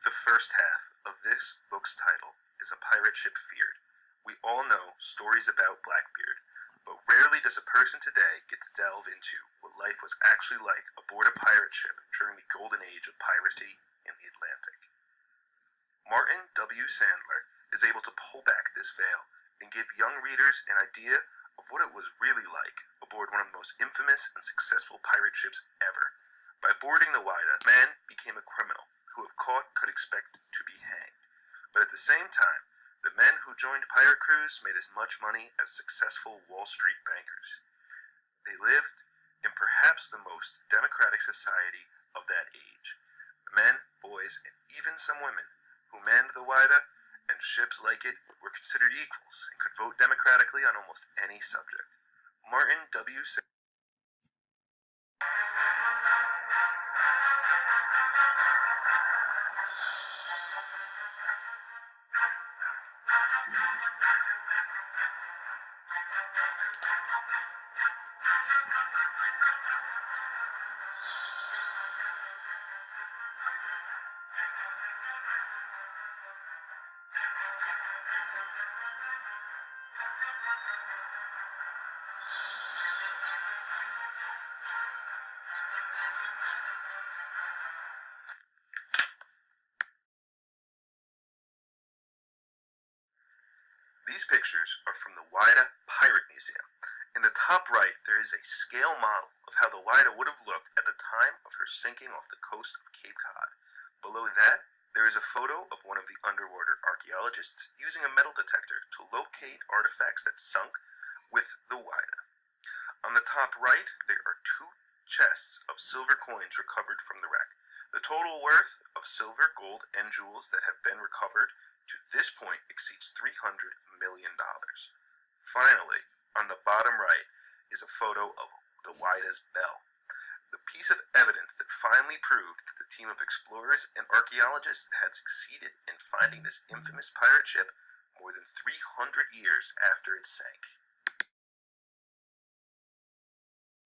The first half of this book's title is A Pirate Ship Feared. We all know stories about Blackbeard, but rarely does a person today get to delve into what life was actually like aboard a pirate ship during the golden age of piracy in the Atlantic. Martin W. Sandler is able to pull back this veil and give young readers an idea of what it was really like aboard one of the most infamous and successful pirate ships ever. By boarding the Whydah, men became a criminal who, if caught, could expect to be hanged. But at the same time, the men who joined pirate crews made as much money as successful Wall Street bankers. They lived in perhaps the most democratic society of that age. The men, boys, and even some women who manned the Whydah and ships like it were considered equals and could vote democratically on almost any subject. Martin W. These pictures are from the Whydah Pirate Museum. In the top right, there is a scale model of how the Whydah would have looked at the time of her sinking off the coast of Cape Cod. Below that, there is a photo of one of the underwater archaeologists using a metal detector to locate artifacts that sunk with the Whydah. On the top right, there are two chests of silver coins recovered from the wreck. The total worth of silver, gold, and jewels that have been recovered to this point exceeds $300 million. Finally, on the bottom right is a photo of the Whydah's bell, the piece of evidence that finally proved that the team of explorers and archaeologists had succeeded in finding this infamous pirate ship more than 300 years after it sank.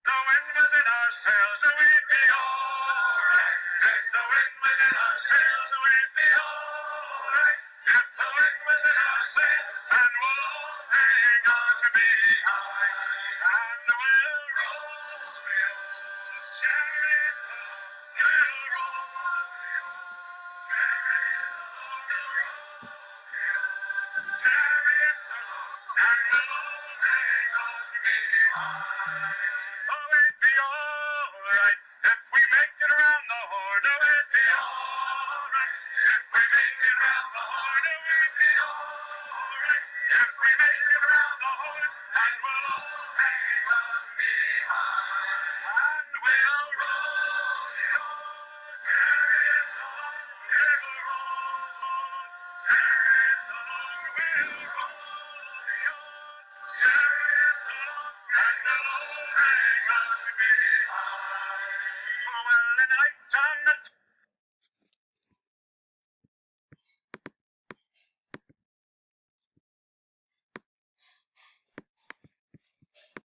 The wind was in our sails, so we'd be alright. If the wind was in our sails, so we'd be alright. If the wind was in our sails, and we'll all hang on behind, and we'll roll the old chariot along, we'll roll the old chariot along, we'll roll the old chariot along, and we'll all hang on behind. Oh, it'd be alright if we make it around the Horn. Oh, it'd be alright if we make it around the Horn. Oh, it'd be alright if we make it around the Horn. And we'll all hang on behind. And we'll roll the old chariot along. We'll roll the chariot along. We'll roll the old chariot along. And we'll all hang on behind. Oh, well, the night time